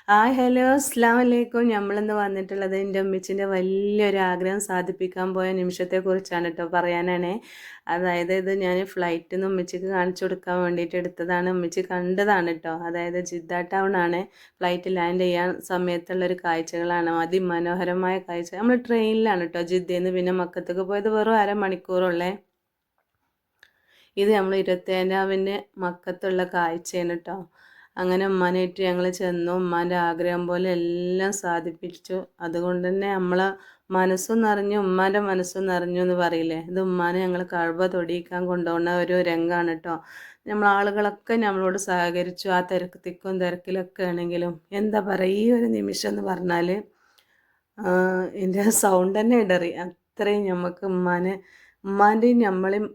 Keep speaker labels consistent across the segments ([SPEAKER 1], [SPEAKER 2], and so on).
[SPEAKER 1] Hi hello അസ്സാം വലൈക്കും. നമ്മളിന്ന് വന്നിട്ടുള്ളത് എൻ്റെ ഉമ്മച്ചിൻ്റെ വലിയൊരു ആഗ്രഹം സാധിപ്പിക്കാൻ പോയ നിമിഷത്തെക്കുറിച്ചാണ് കേട്ടോ പറയാനാണ്. അതായത് ഇത് ഞാൻ ഫ്ലൈറ്റിൽ നിന്ന് ഉമ്മച്ചിക്ക് കാണിച്ചു കൊടുക്കാൻ വേണ്ടിയിട്ട് എടുത്തതാണ്. ഉമ്മച്ചി കണ്ടതാണ് കേട്ടോ. അതായത് ജിദ്ദ ടൗൺ ആണ്. ഫ്ലൈറ്റ് ലാൻഡ് ചെയ്യാൻ സമയത്തുള്ളൊരു കാഴ്ചകളാണ് അതിമനോഹരമായ കാഴ്ച. നമ്മൾ ട്രെയിനിലാണ് കേട്ടോ ജിദ്ദയിൽ നിന്ന് പിന്നെ മക്കത്തേക്ക് പോയത്. വെറും അരമണിക്കൂറുള്ളേ. ഇത് നമ്മൾ 27-ാവിന് മക്കത്തുള്ള കാഴ്ചയാണ് കേട്ടോ. അങ്ങനെ ഉമ്മാനായിട്ട് ഞങ്ങൾ ചെന്നു. ഉമ്മാൻ്റെ ആഗ്രഹം പോലെ എല്ലാം സാധിപ്പിച്ചു. അതുകൊണ്ട് തന്നെ നമ്മളെ മനസ്സും നിറഞ്ഞു, ഉമ്മാൻ്റെ മനസ്സും നിറഞ്ഞു എന്ന് പറയില്ലേ. ഇത് ഉമ്മാനെ ഞങ്ങൾ കഅബ തൊടിയിക്കാൻ കൊണ്ടുപോകുന്ന ഒരു രംഗമാണ് കേട്ടോ. നമ്മൾ ആളുകളൊക്കെ നമ്മളോട് സഹകരിച്ചു. ആ തിക്കും തിരക്കിലൊക്കെ ആണെങ്കിലും എന്താ പറയുക, ഈ ഒരു നിമിഷം എന്ന് പറഞ്ഞാൽ എൻ്റെ സൗണ്ട് തന്നെ ഇടറി. അത്രയും നമുക്ക് ഉമ്മാൻ്റെയും നമ്മളെയും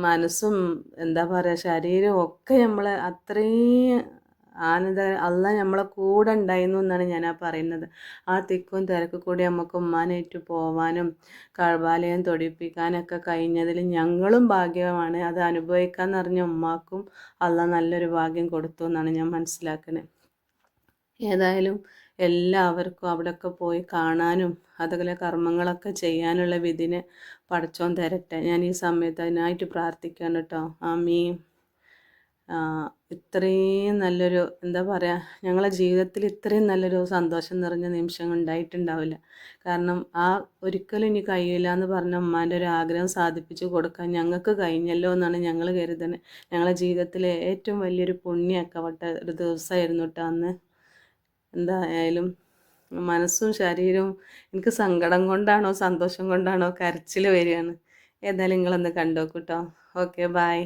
[SPEAKER 1] മനസ്സും എന്താ പറയുക ശരീരവും ഒക്കെ നമ്മൾ അത്രയും ആനന്ദ അല്ല നമ്മളെ കൂടെ ഉണ്ടായിരുന്നു എന്നാണ് ഞാൻ പറയുന്നത്. ആ തിക്കും തിരക്കും കൂടി നമുക്ക് ഉമ്മാനായിട്ട് പോവാനും കഅബാലയം തൊടിപ്പിക്കാനൊക്കെ കഴിഞ്ഞതിൽ ഞങ്ങളും ഭാഗ്യമാണ്. അത് അനുഭവിക്കാമെന്ന് അറിഞ്ഞ ഉമ്മാക്കും അല്ല നല്ലൊരു ഭാഗ്യം കൊടുത്തു എന്നാണ് ഞാൻ മനസ്സിലാക്കുന്നത്. ഏതായാലും എല്ലാവർക്കും അവിടെയൊക്കെ പോയി കാണാനും അതുപോലെ കർമ്മങ്ങളൊക്കെ ചെയ്യാനുള്ള വിധിനെ പടച്ചോൻ തരട്ടെ. ഞാൻ ഈ സമയത്ത് അതിനായിട്ട് പ്രാർത്ഥിക്കുകയാണ് കേട്ടോ. ആമീൻ. ഇത്രയും നല്ലൊരു എന്താ പറയുക, ഞങ്ങളെ ജീവിതത്തിൽ ഇത്രയും നല്ലൊരു സന്തോഷം നിറഞ്ഞ നിമിഷങ്ങൾ ഉണ്ടായിട്ടുണ്ടാവില്ല. കാരണം ഒരിക്കലും ഇനി കഴിയില്ല എന്ന് പറഞ്ഞ ഉമ്മാൻ്റെ ഒരു ആഗ്രഹം സാധിപ്പിച്ചു കൊടുക്കാൻ ഞങ്ങൾക്ക് കഴിഞ്ഞല്ലോ എന്നാണ് ഞങ്ങൾ കരുതുന്നത്. ഞങ്ങളെ ജീവിതത്തിലെ ഏറ്റവും വലിയൊരു പുണ്യമൊക്കെ ഒരു ദിവസമായിരുന്നു കേട്ടോ അന്ന്. എന്തായാലും മനസ്സും ശരീരവും എനിക്ക് സങ്കടം കൊണ്ടാണോ സന്തോഷം കൊണ്ടാണോ കരച്ചിൽ വരികയാണ്. ഏതായാലും നിങ്ങളൊന്ന് കണ്ടോക്കൂട്ടോ. Okay, bye.